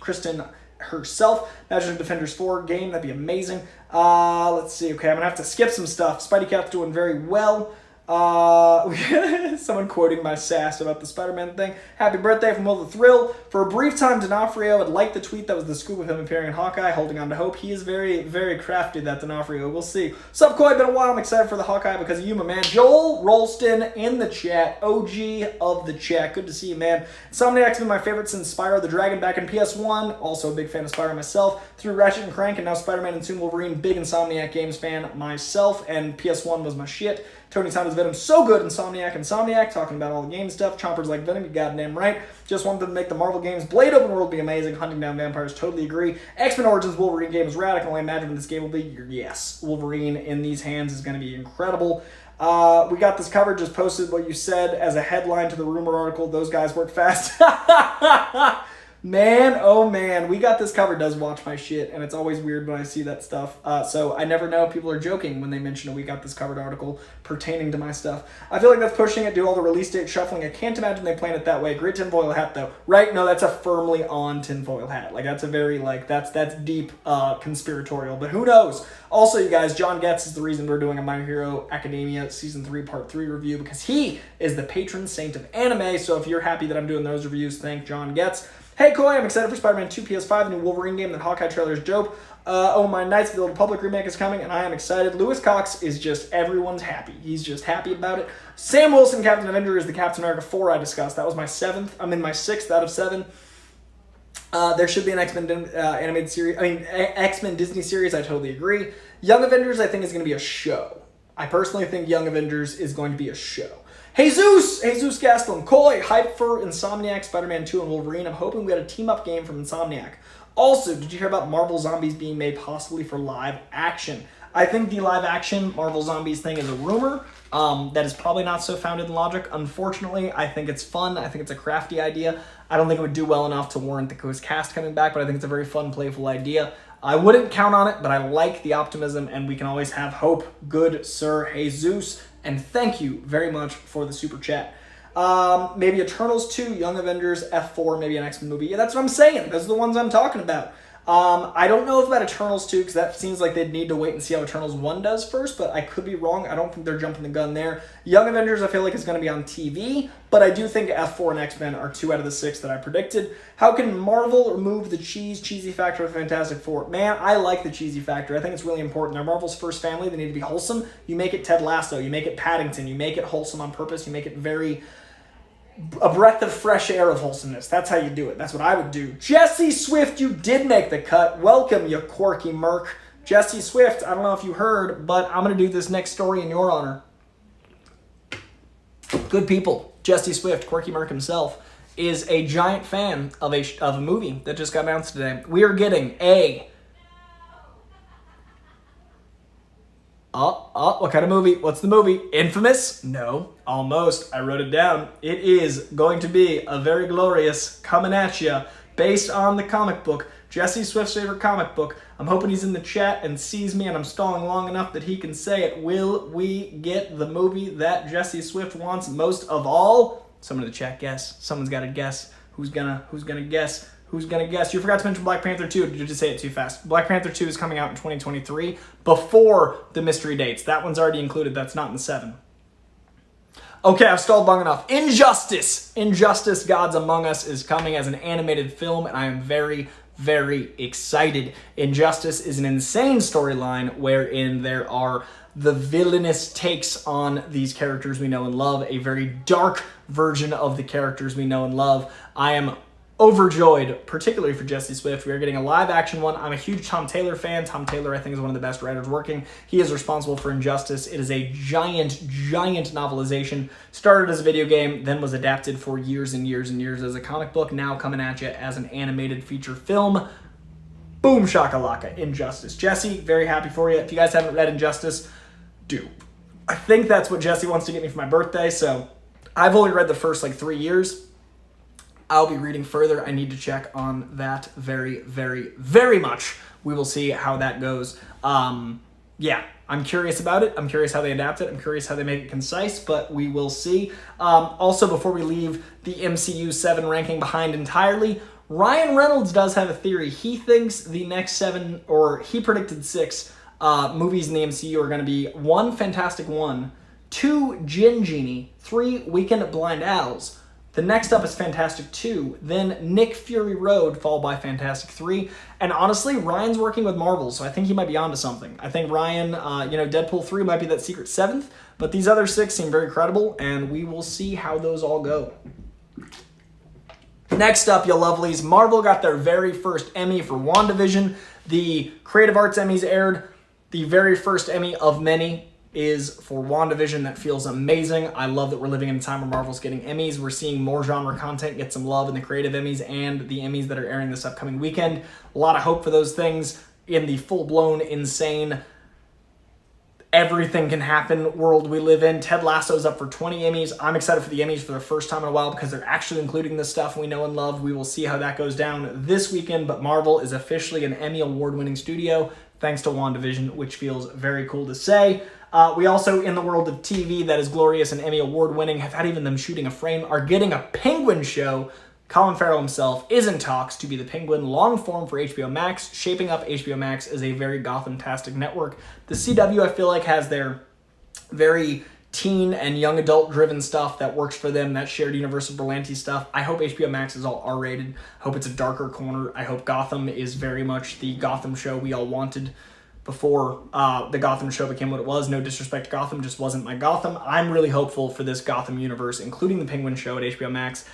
Kristen herself. Imagine a Defenders 4 game. That'd be amazing. Let's see. Okay, I'm going to have to skip some stuff. Spidey Cat's doing very well. Someone quoting my sass about the Spider-Man thing. Happy birthday from Will the Thrill. For a brief time, D'Onofrio had liked the tweet that was the scoop of him appearing in Hawkeye, holding on to hope. He is very, very crafty, that D'Onofrio. We'll see. Sup, Coy? Been a while. I'm excited for the Hawkeye because of you, my man. Joel Rolston in the chat. OG of the chat. Good to see you, man. Insomniac's been my favorite since Spyro the Dragon back in PS1. Also a big fan of Spyro myself. Through Ratchet and Clank and now Spider-Man and soon Wolverine. Big Insomniac Games fan myself, and PS1 was my shit. Tony Santa's Venom so good. Insomniac, talking about all the game stuff. Chompers like Venom, you goddamn right. Just wanted them to make the Marvel games. Blade Open World be amazing. Hunting Down Vampires, totally agree. X-Men Origins Wolverine game is rad. I can only imagine what this game will be. Yes, Wolverine in these hands is going to be incredible. We got this cover, just posted what you said as a headline to the rumor article. Those guys work fast. Man, oh man, we got this cover. Does watch my shit, and it's always weird when I see that stuff. So I never know if people are joking when they mention a we got this covered article pertaining to my stuff. I feel like that's pushing it, do all the release date shuffling. I can't imagine they plan it that way. Great tinfoil hat though, right? No, that's a firmly on tinfoil hat. Like that's a very that's deep conspiratorial. But who knows? Also, you guys, John Getz is the reason we're doing a My Hero Academia Season 3 Part 3 review, because he is the patron saint of anime. So if you're happy that I'm doing those reviews, thank John Getz. Hey Coy, I'm excited for Spider-Man 2 PS5, the new Wolverine game, the Hawkeye trailer is dope. Oh, my Knights of the Old Republic remake is coming, and I am excited. Lewis Cox is just, everyone's happy. He's just happy about it. Sam Wilson, Captain Avenger, is the Captain America 4 I discussed. That was my 7th. I'm in my 6th out of 7. There should be an X-Men animated series. X-Men Disney series, I totally agree. Young Avengers, I think, is going to be a show. I personally think Young Avengers is going to be a show. Jesus Gastelum, Coy, hype for Insomniac, Spider-Man 2, and Wolverine. I'm hoping we got a team-up game from Insomniac. Also, did you hear about Marvel Zombies being made possibly for live action? I think the live action Marvel Zombies thing is a rumor that is probably not so founded in logic. Unfortunately, I think it's fun. I think it's a crafty idea. I don't think it would do well enough to warrant the cast coming back, but I think it's a very fun, playful idea. I wouldn't count on it, but I like the optimism, and we can always have hope. Good Sir Jesus. And thank you very much for the super chat. Maybe Eternals 2, Young Avengers, F4, maybe an X-Men movie. Yeah, that's what I'm saying. Those are the ones I'm talking about. I don't know about Eternals 2, because that seems like they'd need to wait and see how Eternals 1 does first, but I could be wrong. I don't think they're jumping the gun there. Young Avengers, I feel like, is going to be on TV, but I do think F4 and X-Men are 2 out of the 6 that I predicted. How can Marvel remove the cheesy factor of Fantastic Four? Man, I like the cheesy factor. I think it's really important. They're Marvel's first family. They need to be wholesome. You make it Ted Lasso. You make it Paddington. You make it wholesome on purpose. You make it a breath of fresh air of wholesomeness. That's how you do it. That's what I would do. Jesse Swift, you did make the cut. Welcome, you quirky merc. Jesse Swift, I don't know if you heard, but I'm going to do this next story in your honor. Good people. Jesse Swift, quirky merc himself, is a giant fan of a movie that just got announced today. We are getting a... what kind of movie? What's the movie? Infamous? No, almost. I wrote it down. It is going to be a very glorious coming at ya, based on the comic book. Jesse Swift's favorite comic book. I'm hoping he's in the chat and sees me and I'm stalling long enough that he can say it. Will we get the movie that Jesse Swift wants most of all? Someone in the chat guess. Someone's got to guess. Who's gonna guess? Who's going to guess? You forgot to mention Black Panther 2. Did you just say it too fast? Black Panther 2 is coming out in 2023 before the mystery dates. That one's already included. That's not in the 7. Okay, I've stalled long enough. Injustice! Injustice Gods Among Us is coming as an animated film, and I am very, very excited. Injustice is an insane storyline wherein there are the villainous takes on these characters we know and love, a very dark version of the characters we know and love. I am overjoyed, particularly for Jesse Swift. We are getting a live action one. I'm a huge Tom Taylor fan. Tom Taylor, I think, is one of the best writers working. He is responsible for Injustice. It is a giant novelization. Started as a video game, then was adapted for years and years and years as a comic book, now coming at you as an animated feature film. Boom shakalaka, Injustice. Jesse, very happy for you. If you guys haven't read Injustice, do. I think that's what Jesse wants to get me for my birthday, so I've only read the first 3 years. I'll be reading further. I need to check on that very, very, very much. We will see how that goes. Yeah, I'm curious about it. I'm curious how they adapt it. I'm curious how they make it concise, but we will see. Also, before we leave the MCU 7 ranking behind entirely, Ryan Reynolds does have a theory. He thinks the next 7, or he predicted 6 movies in the MCU are going to be 1, Fantastic 1, 2, Gin Genie, 3, Weekend at Blind Al's. The next up is Fantastic 2, then Nick Fury Road, followed by Fantastic 3. And honestly, Ryan's working with Marvel, so I think he might be onto something. I think Ryan, Deadpool 3 might be that secret 7th, but these other 6 seem very credible, and we will see how those all go. Next up, you lovelies, Marvel got their very first Emmy for WandaVision. The Creative Arts Emmys aired, the very first Emmy of many. is for WandaVision. That feels amazing. I love that we're living in a time where Marvel's getting Emmys. We're seeing more genre content get some love in the creative Emmys and the Emmys that are airing this upcoming weekend. A lot of hope for those things in the full-blown, insane, everything can happen world we live in. Ted Lasso's up for 20 Emmys. I'm excited for the Emmys for the first time in a while because they're actually including the stuff we know and love. We will see how that goes down this weekend, but Marvel is officially an Emmy award-winning studio thanks to WandaVision, which feels very cool to say. We also, in the world of TV that is glorious and Emmy award-winning, have had even them shooting a frame, are getting a Penguin show. Colin Farrell himself is in talks to be the Penguin long form for HBO Max, shaping up HBO Max as a very Gotham-tastic network. The CW, I feel like, has their very teen and young adult-driven stuff that works for them, that shared universe of Berlanti stuff. I hope HBO Max is all R-rated. I hope it's a darker corner. I hope Gotham is very much the Gotham show we all wanted before the Gotham show became what it was. No disrespect to Gotham, just wasn't my Gotham. I'm really hopeful for this Gotham universe, including the Penguin show at HBO Max.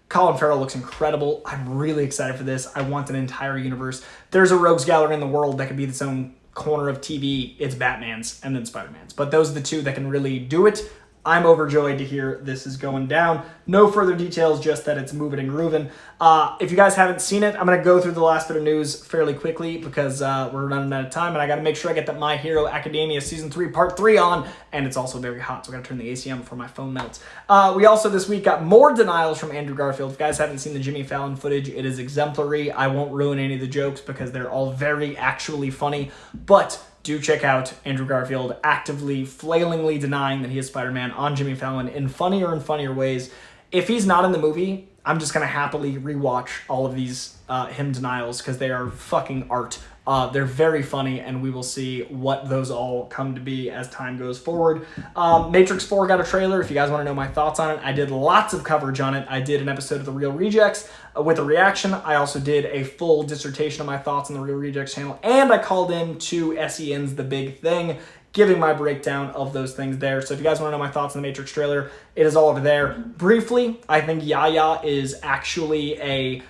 Colin Farrell looks incredible. I'm really excited for this. I want an entire universe. There's a rogues gallery in the world that could be its own corner of TV. It's Batman's and then Spider-Man's. But those are the two that can really do it. I'm overjoyed to hear this is going down. No further details, just that it's moving and grooving. If you guys haven't seen it, I'm going to go through the last bit of news fairly quickly because we're running out of time, and I got to make sure I get that My Hero Academia Season 3 Part 3 on, and it's also very hot, so I got to turn the AC on before my phone melts. We also this week got more denials from Andrew Garfield. If you guys haven't seen the Jimmy Fallon footage, it is exemplary. I won't ruin any of the jokes because they're all very actually funny, but do check out Andrew Garfield actively, flailingly denying that he is Spider-Man on Jimmy Fallon in funnier and funnier ways. If he's not in the movie, I'm just going to happily rewatch all of these him denials because they are fucking art. They're very funny, and we will see what those all come to be as time goes forward. Matrix 4 got a trailer. If you guys want to know my thoughts on it, I did lots of coverage on it. I did an episode of The Real Rejects with a reaction. I also did a full dissertation of my thoughts on The Real Rejects channel, and I called in to SEN's The Big Thing, giving my breakdown of those things there. So if you guys want to know my thoughts on the Matrix trailer, it is all over there. Briefly, I think Yaya is actually a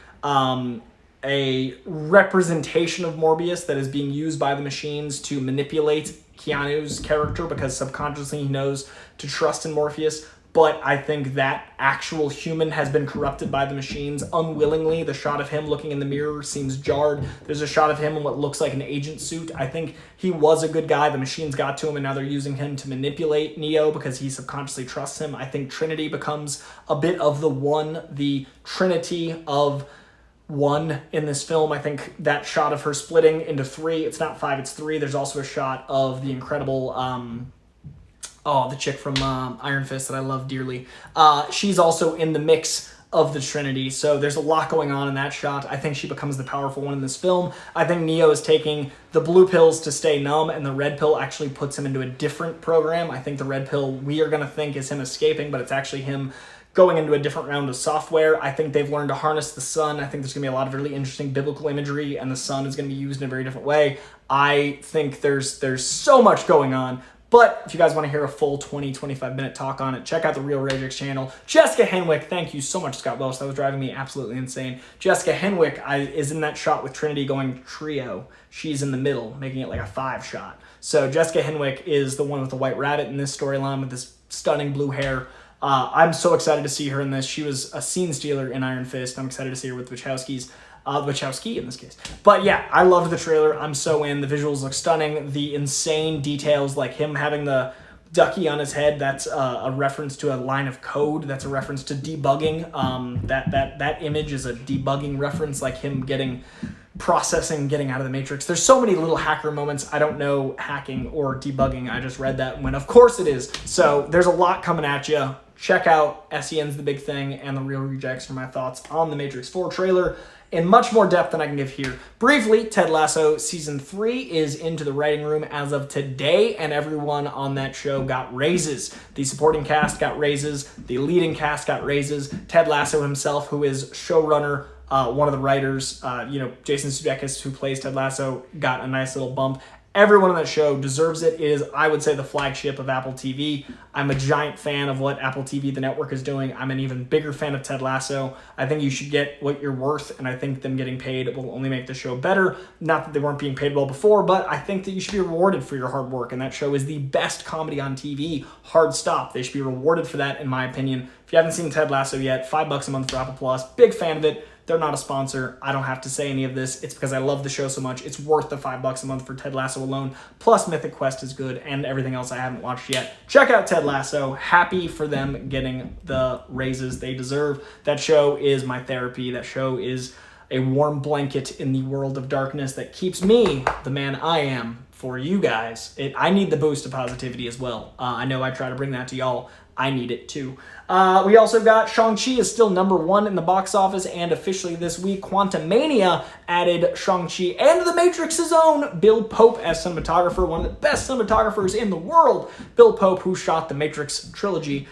representation of Morbius that is being used by the machines to manipulate Keanu's character because subconsciously he knows to trust in Morpheus. But I think that actual human has been corrupted by the machines unwillingly. The shot of him looking in the mirror seems jarred. There's a shot of him in what looks like an agent suit. I think he was a good guy. The machines got to him, and now they're using him to manipulate Neo because he subconsciously trusts him. I think Trinity becomes a bit of the Trinity of one in this film. I think that shot of her splitting into three, it's not five, it's three. There's also a shot of the incredible the chick from Iron Fist that I love dearly. She's also in the mix of the Trinity, so there's a lot going on in that shot. I think she becomes the powerful one in this film. I think Neo is taking the blue pills to stay numb, and the red pill actually puts him into a different program. I think the red pill we are going to think is him escaping, but it's actually him going into a different round of software. I think they've learned to harness the sun. I think there's going to be a lot of really interesting biblical imagery, and the sun is going to be used in a very different way. I think there's so much going on. But if you guys want to hear a full 20-25 minute talk on it, check out the Real Rejects channel. Jessica Henwick, thank you so much, Scott Welsh. That was driving me absolutely insane. Jessica Henwick is in that shot with Trinity going trio. She's in the middle, making it like a 5 shot. So Jessica Henwick is the one with the white rabbit in this storyline with this stunning blue hair. I'm so excited to see her in this. She was a scene stealer in Iron Fist. I'm excited to see her with Wachowski in this case. But yeah, I loved the trailer. I'm so in. The visuals look stunning. The insane details, like him having the ducky on his head, that's a reference to a line of code. That's a reference to debugging. That image is a debugging reference, like him getting out of the Matrix. There's so many little hacker moments. I don't know hacking or debugging. I just read that when, of course it is. So there's a lot coming at you. Check out SEN's The Big Thing and The Real Rejects for my thoughts on the Matrix 4 trailer in much more depth than I can give here. Briefly, Ted Lasso Season 3 is into the writing room as of today, and everyone on that show got raises. The supporting cast got raises. The leading cast got raises. Ted Lasso himself, who is showrunner, one of the writers, Jason Sudeikis, who plays Ted Lasso, got a nice little bump. Everyone on that show deserves it. It is, I would say, the flagship of Apple TV. I'm a giant fan of what Apple TV, the network, is doing. I'm an even bigger fan of Ted Lasso. I think you should get what you're worth, and I think them getting paid will only make the show better. Not that they weren't being paid well before, but I think that you should be rewarded for your hard work, and that show is the best comedy on TV. Hard stop. They should be rewarded for that, in my opinion. If you haven't seen Ted Lasso yet, $5 a month for Apple Plus. Big fan of it. They're not a sponsor. I don't have to say any of this. It's because I love the show so much. It's worth the $5 a month for Ted Lasso alone. Plus Mythic Quest is good and everything else I haven't watched yet. Check out Ted Lasso. Happy for them getting the raises they deserve. That show is my therapy. That show is a warm blanket in the world of darkness that keeps me, the man I am, for you guys. I need the boost of positivity as well. I know I try to bring that to y'all. I need it too. We also got Shang-Chi is still #1 in the box office, and officially this week, Quantumania added Shang-Chi and The Matrix's own Bill Pope as cinematographer, one of the best cinematographers in the world. Bill Pope, who shot the Matrix trilogy,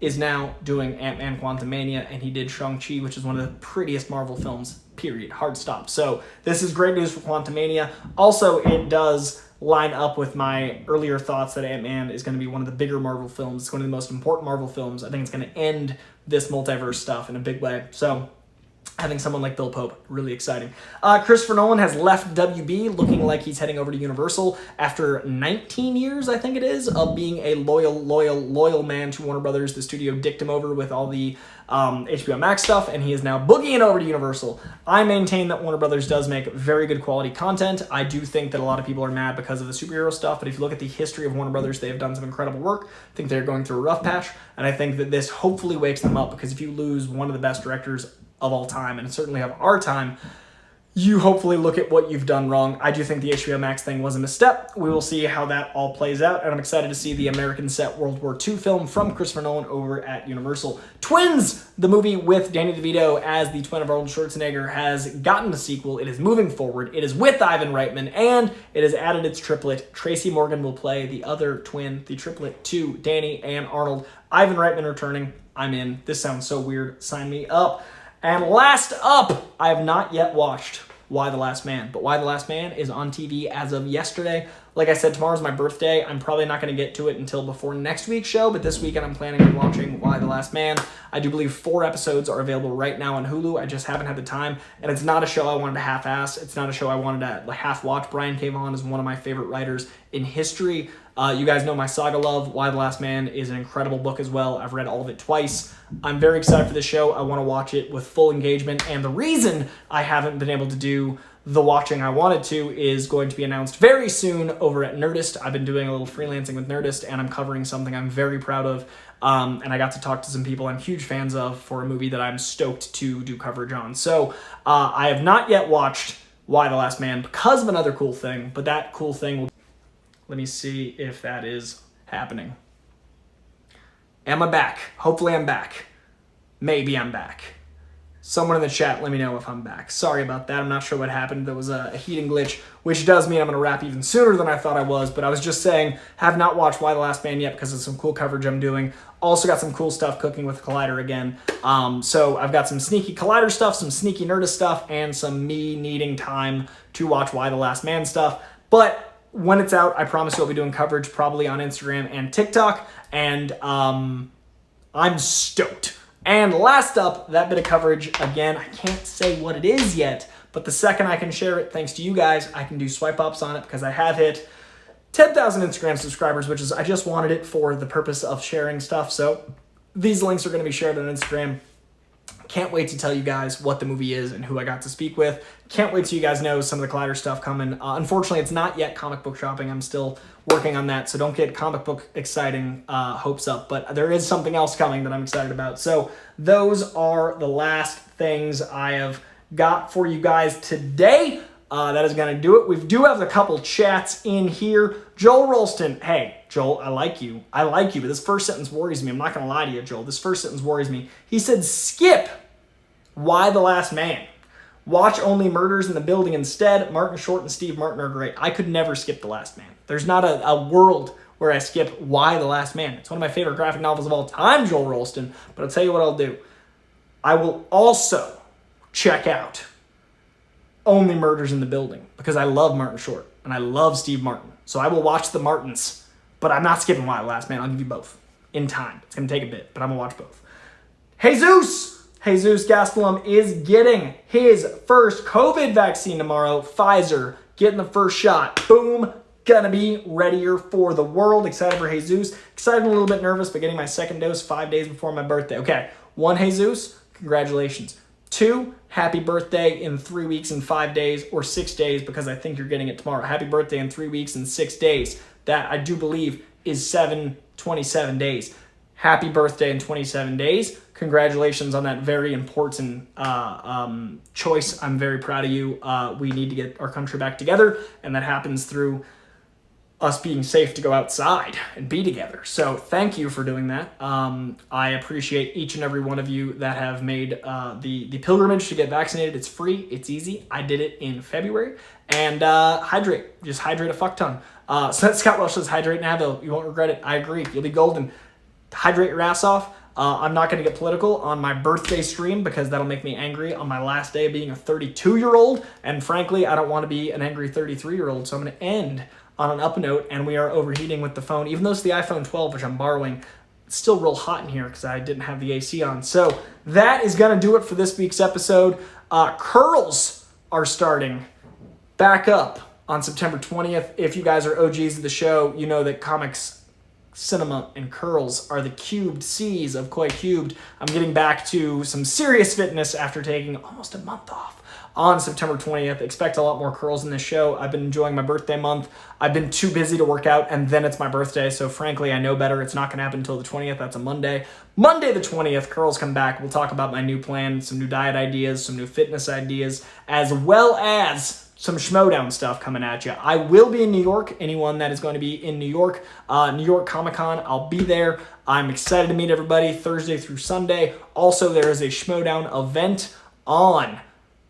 is now doing Ant-Man Quantumania, and he did Shang-Chi, which is one of the prettiest Marvel films, period. Hard stop. So this is great news for Quantumania. Also, it does line up with my earlier thoughts that Ant-Man is going to be one of the bigger Marvel films. It's one of the most important Marvel films. I think it's going to end this multiverse stuff in a big way. So having someone like Bill Pope, really exciting. Christopher Nolan has left WB, looking like he's heading over to Universal after 19 years, I think it is, of being a loyal man to Warner Brothers. The studio dicked him over with all the HBO Max stuff, and he is now boogieing over to Universal. I maintain that Warner Brothers does make very good quality content. I do think that a lot of people are mad because of the superhero stuff, but if you look at the history of Warner Brothers, they have done some incredible work. I think they're going through a rough patch, and I think that this hopefully wakes them up, because if you lose one of the best directors of all time, and certainly of our time, you hopefully look at what you've done wrong. I do think the HBO Max thing was a misstep. We will see how that all plays out, and I'm excited to see the American set World War II film from Christopher Nolan over at Universal. Twins, the movie with Danny DeVito as the twin of Arnold Schwarzenegger, has gotten a sequel. It is moving forward. It is with Ivan Reitman, and it has added its triplet. Tracy Morgan will play the other twin, the triplet to Danny and Arnold. Ivan Reitman returning. I'm in. This sounds so weird. Sign me up. And last up, I have not yet watched Y the Last Man, but Y the Last Man is on TV as of yesterday. Like I said, tomorrow's my birthday. I'm probably not going to get to it until before next week's show, but this weekend I'm planning on watching Y the Last Man. I do believe 4 episodes are available right now on Hulu. I just haven't had the time, and it's not a show I wanted to half-ass. It's not a show I wanted to half-watch. Brian K. Vaughan is one of my favorite writers in history. You guys know my saga love. Y the Last Man is an incredible book as well. I've read all of it twice. I'm very excited for this show. I want to watch it with full engagement, and the reason I haven't been able to do the watching I wanted to is going to be announced very soon over at Nerdist. I've been doing a little freelancing with Nerdist, and I'm covering something I'm very proud of, and I got to talk to some people I'm huge fans of for a movie that I'm stoked to do coverage on. So I have not yet watched Y the Last Man because of another cool thing, but that cool thing will... Let me see if that is happening. Am I back? Hopefully I'm back. Maybe I'm back. Someone in the chat, let me know if I'm back. Sorry about that. I'm not sure what happened. There was a heating glitch, which does mean I'm going to wrap even sooner than I thought I was. But I was just saying, have not watched Y the Last Man yet because of some cool coverage I'm doing. Also got some cool stuff cooking with Collider again. So I've got some sneaky Collider stuff, some sneaky Nerdist stuff, and some me needing time to watch Y the Last Man stuff. But when it's out, I promise you I'll be doing coverage probably on Instagram and TikTok, and I'm stoked. And last up, that bit of coverage, again, I can't say what it is yet, but the second I can share it, thanks to you guys, I can do swipe ups on it because I have hit 10,000 Instagram subscribers, which is, I just wanted it for the purpose of sharing stuff, so these links are going to be shared on Instagram. Can't wait to tell you guys what the movie is and who I got to speak with. Can't wait till you guys know some of the Collider stuff coming. Unfortunately, it's not yet comic book shopping. I'm still working on that, so don't get comic book exciting hopes up. But there is something else coming that I'm excited about. So those are the last things I have got for you guys today. That is going to do it. We do have a couple chats in here. Joel Rolston. Hey, Joel, I like you. But this first sentence worries me. I'm not going to lie to you, Joel. This first sentence worries me. He said, skip Y the Last Man. Watch only Murders in the Building instead. Martin Short and Steve Martin are great. I could never skip The Last Man. There's not a world where I skip Y the Last Man. It's one of my favorite graphic novels of all time, Joel Rolston. But I'll tell you what I'll do. I will also check out Only Murders in the Building because I love Martin Short. and I love Steve Martin. So I will watch the Martins, but I'm not skipping Wild Last Man. I'll give you both in time. It's going to take a bit, but I'm going to watch both. Jesus Gastelum is getting his first COVID vaccine tomorrow. Pfizer, getting the first shot. Boom. Gonna be readier for the world. Excited for Jesus. Excited and a little bit nervous, but getting my second dose 5 days before my birthday. Okay, 1, Jesus, congratulations. 2, happy birthday in 3 weeks and 5 days, or 6 days, because I think you're getting it tomorrow. Happy birthday in 3 weeks and 6 days. That, I do believe, is 27 days. Happy birthday in 27 days. Congratulations on that very important choice. I'm very proud of you. We need to get our country back together, and that happens through us being safe to go outside and be together. So thank you for doing that. I appreciate each and every one of you that have made the pilgrimage to get vaccinated. It's free. It's easy. I did it in February. And hydrate. Just hydrate a fuck ton. So that Scott Welsh says, hydrate now, though. You won't regret it. I agree. You'll be golden. Hydrate your ass off. I'm not going to get political on my birthday stream because that'll make me angry on my last day of being a 32-year-old. And frankly, I don't want to be an angry 33-year-old. So I'm going to end on an up note, and we are overheating with the phone. Even though it's the iPhone 12, which I'm borrowing, it's still real hot in here because I didn't have the AC on. So that is going to do it for this week's episode. Curls are starting back up on September 20th. If you guys are OGs of the show, you know that comics, cinema, and curls are the cubed C's of Koi Cubed. I'm getting back to some serious fitness after taking almost a month off. On September 20th, expect a lot more curls in this show. I've been enjoying my birthday month. I've been too busy to work out, and then it's my birthday, so frankly, I know better. It's not going to happen until the 20th. That's a Monday. Monday the 20th, curls come back. We'll talk about my new plan, some new diet ideas, some new fitness ideas, as well as some Schmodown stuff coming at you. I will be in New York. Anyone that is going to be in New York Comic-Con, I'll be there. I'm excited to meet everybody Thursday through Sunday. Also, there is a Schmodown event on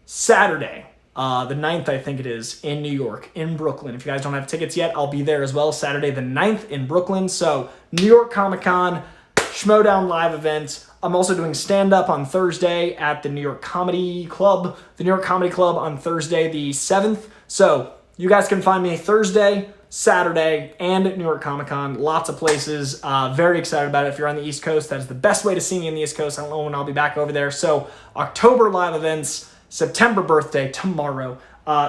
Saturday, the 9th, I think it is, in New York, in Brooklyn. If you guys don't have tickets yet, I'll be there as well, Saturday the 9th in Brooklyn. So, New York Comic-Con, Schmodown live events. I'm also doing stand-up on Thursday at the New York Comedy Club. The New York Comedy Club on Thursday the 7th. So, you guys can find me Thursday, Saturday, and at New York Comic-Con. Lots of places. Very excited about it. If you're on the East Coast, that is the best way to see me on the East Coast. I don't know when I'll be back over there. So, October live events. September birthday tomorrow.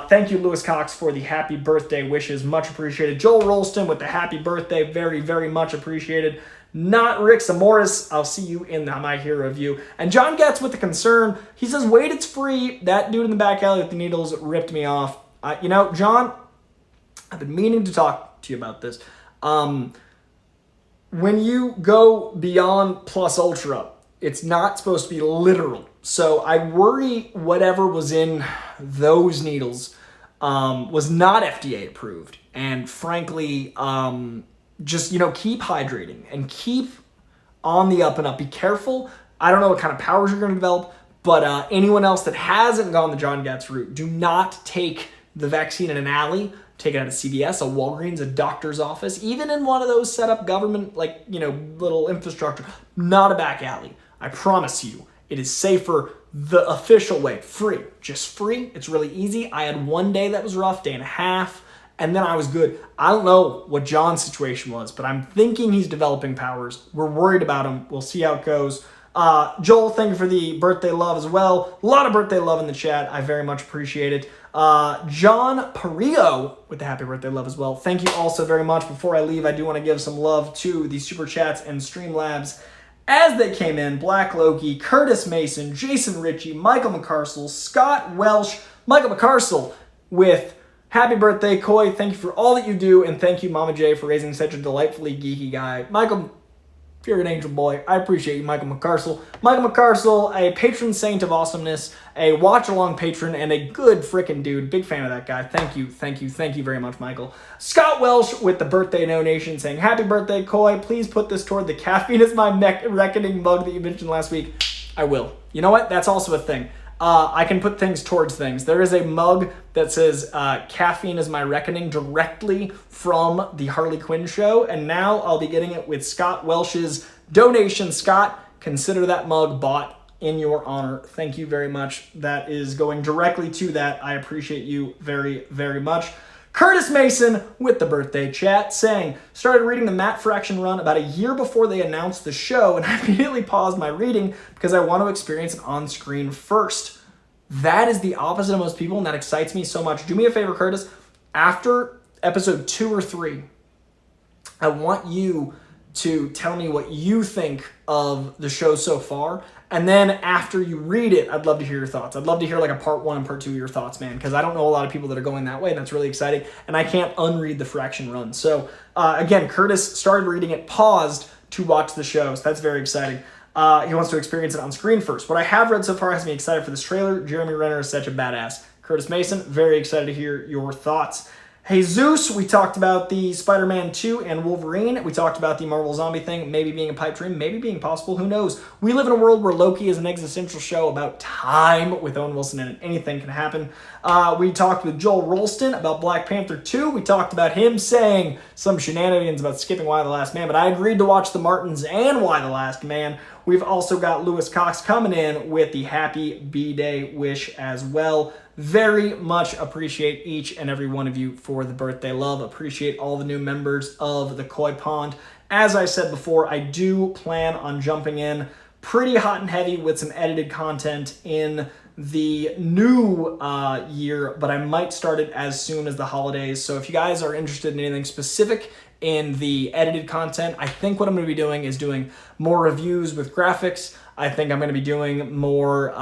Thank you, Lewis Cox, for the happy birthday wishes. Much appreciated. Joel Rolston with the happy birthday. Very, very much appreciated. Not Rick Samoris. I'll see you in my hero review. And John Getz with the concern. He says, wait, it's free. That dude in the back alley with the needles ripped me off. John, I've been meaning to talk to you about this. When you go beyond plus ultra, it's not supposed to be literal. So I worry whatever was in those needles was not FDA approved. And frankly, just, keep hydrating and keep on the up and up. Be careful. I don't know what kind of powers you're going to develop, but anyone else that hasn't gone the John Getz route, do not take the vaccine in an alley. Take it out of CVS, a Walgreens, a doctor's office, even in one of those set up government, little infrastructure. Not a back alley. I promise you. It is safer the official way. Free. Just free. It's really easy. I had one day that was rough, day and a half, and then I was good. I don't know what John's situation was, but I'm thinking he's developing powers. We're worried about him. We'll see how it goes. Joel, thank you for the birthday love as well. A lot of birthday love in the chat. I very much appreciate it. John Perillo with the happy birthday love as well. Thank you also very much. Before I leave, I do want to give some love to the Super Chats and Streamlabs as they came in. Black Loki, Curtis Mason, Jason Ritchie, Michael McCarsell, Scott Welsh, Michael McCarsell with happy birthday, Coy. Thank you for all that you do, and thank you, Mama J, for raising such a delightfully geeky guy. Michael, you're an angel boy. I appreciate you, Michael McCarsell. Michael McCarsell, a patron saint of awesomeness, a watch-along patron, and a good frickin' dude. Big fan of that guy. Thank you very much, Michael. Scott Welsh with the birthday donation saying, happy birthday, Coy. Please put this toward the caffeine is my reckoning mug that you mentioned last week. I will. You know what? That's also a thing. I can put things towards things. There is a mug that says caffeine is my reckoning directly from the Harley Quinn show, and now I'll be getting it with Scott Welsh's donation. Scott, consider that mug bought in your honor. Thank you very much. That is going directly to that. I appreciate you very, very much. Curtis Mason with the birthday chat saying, started reading the Matt Fraction run about a year before they announced the show, and I immediately paused my reading because I want to experience it on screen first. That is the opposite of most people, and that excites me so much. Do me a favor, Curtis. After episode 2 or 3, I want you to tell me what you think of the show so far. And then after you read it, I'd love to hear your thoughts. I'd love to hear like a part 1 and part 2 of your thoughts, man, because I don't know a lot of people that are going that way, and that's really exciting. And I can't unread the Fraction run. So again, Curtis started reading it, paused to watch the show. So that's very exciting. He wants to experience it on screen first. What I have read so far has me excited for this trailer. Jeremy Renner is such a badass. Curtis Mason, very excited to hear your thoughts. Jesus, we talked about the Spider-Man 2 and Wolverine. We talked about the Marvel Zombie thing, maybe being a pipe dream, maybe being possible, who knows. We live in a world where Loki is an existential show about time with Owen Wilson in it. Anything can happen. We talked with Joel Rolston about Black Panther 2. We talked about him saying some shenanigans about skipping Y the Last Man, but I agreed to watch The Martins and Y the Last Man. We've also got Lewis Cox coming in with the Happy B-Day wish as well. Very much appreciate each and every one of you for the birthday love. Appreciate all the new members of the Koi Pond. As I said before, I do plan on jumping in pretty hot and heavy with some edited content in the new year, but I might start it as soon as the holidays. So if you guys are interested in anything specific in the edited content, I think what I'm going to be doing is doing more reviews with graphics. I think I'm going to be doing more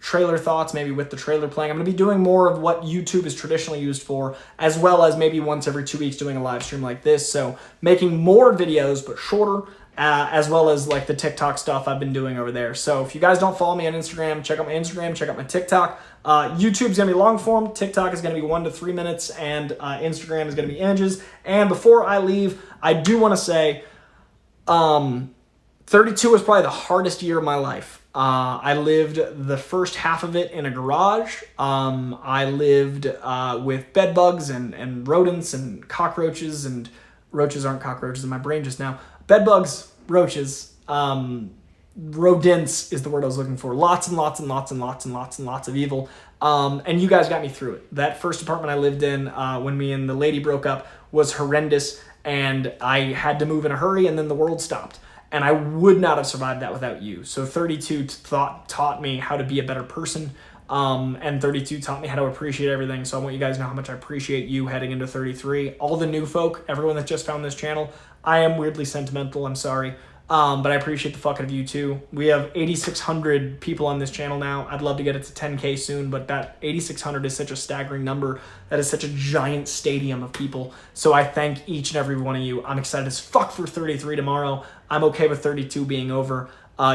trailer thoughts, maybe with the trailer playing. I'm going to be doing more of what YouTube is traditionally used for, as well as maybe once every 2 weeks doing a live stream like this. So making more videos, but shorter, as well as like the TikTok stuff I've been doing over there. So if you guys don't follow me on Instagram, check out my Instagram, check out my TikTok. YouTube's going to be long form, TikTok is going to be 1 to 3 minutes, and Instagram is going to be images. And before I leave, I do want to say 32 was probably the hardest year of my life. I lived the first half of it in a garage. I lived with bed bugs and rodents and cockroaches, and roaches aren't cockroaches in my brain just now. Bed bugs, roaches, rodents is the word I was looking for. Lots and lots and lots and lots and lots and lots of evil. And you guys got me through it. That first apartment I lived in when me and the lady broke up was horrendous, and I had to move in a hurry, and then the world stopped. And I would not have survived that without you. So 32 taught me how to be a better person. And 32 taught me how to appreciate everything. So I want you guys to know how much I appreciate you heading into 33. All the new folk, everyone that just found this channel, I am weirdly sentimental, I'm sorry. But I appreciate the fuck out of you too. We have 8,600 people on this channel now. I'd love to get it to 10K soon, but that 8,600 is such a staggering number. That is such a giant stadium of people. So I thank each and every one of you. I'm excited as fuck for 33 tomorrow. I'm okay with 32 being over.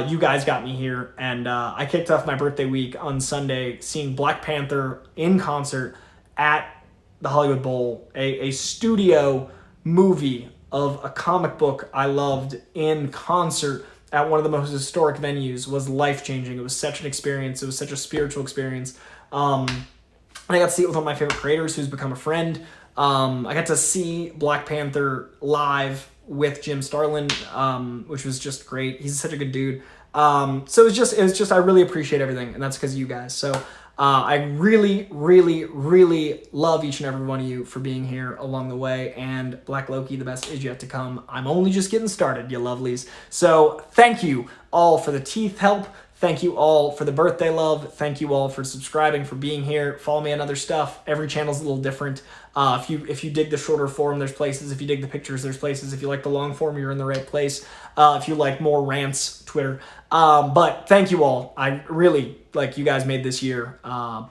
You guys got me here, and I kicked off my birthday week on Sunday seeing Black Panther in concert at the Hollywood Bowl, a studio movie of a comic book I loved in concert at one of the most historic venues. Was life-changing. It was such an experience. It was such a spiritual experience. I got to see it with one of my favorite creators who's become a friend. I got to see Black Panther live with Jim Starlin, which was just great. He's such a good dude. So it was just, I really appreciate everything, and that's because of you guys. So I really, really, really love each and every one of you for being here along the way, and Black Loki, the best is yet to come. I'm only just getting started, you lovelies. So thank you all for the teeth help. Thank you all for the birthday love. Thank you all for subscribing, for being here. Follow me on other stuff. Every channel's a little different. If you dig the shorter form, there's places. If you dig the pictures, there's places. If you like the long form, you're in the right place. If you like more rants, Twitter. But thank you all. I really, you guys made this year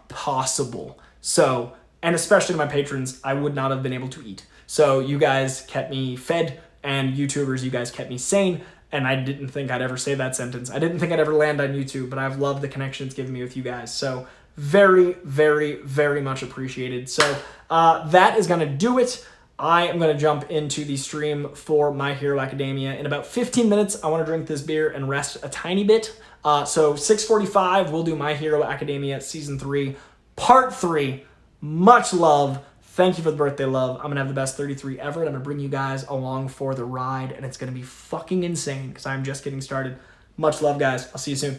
possible. So, and especially to my patrons, I would not have been able to eat. So you guys kept me fed, and YouTubers, you guys kept me sane. And I didn't think I'd ever say that sentence. I didn't think I'd ever land on YouTube, but I've loved the connection it's given me with you guys. So very, very, very much appreciated. So that is going to do it. I am going to jump into the stream for My Hero Academia. In about 15 minutes, I want to drink this beer and rest a tiny bit. So 6:45, we'll do My Hero Academia Season 3, Part 3. Much love. Thank you for the birthday love. I'm going to have the best 33 ever, and I'm going to bring you guys along for the ride, and it's going to be fucking insane because I'm just getting started. Much love, guys. I'll see you soon.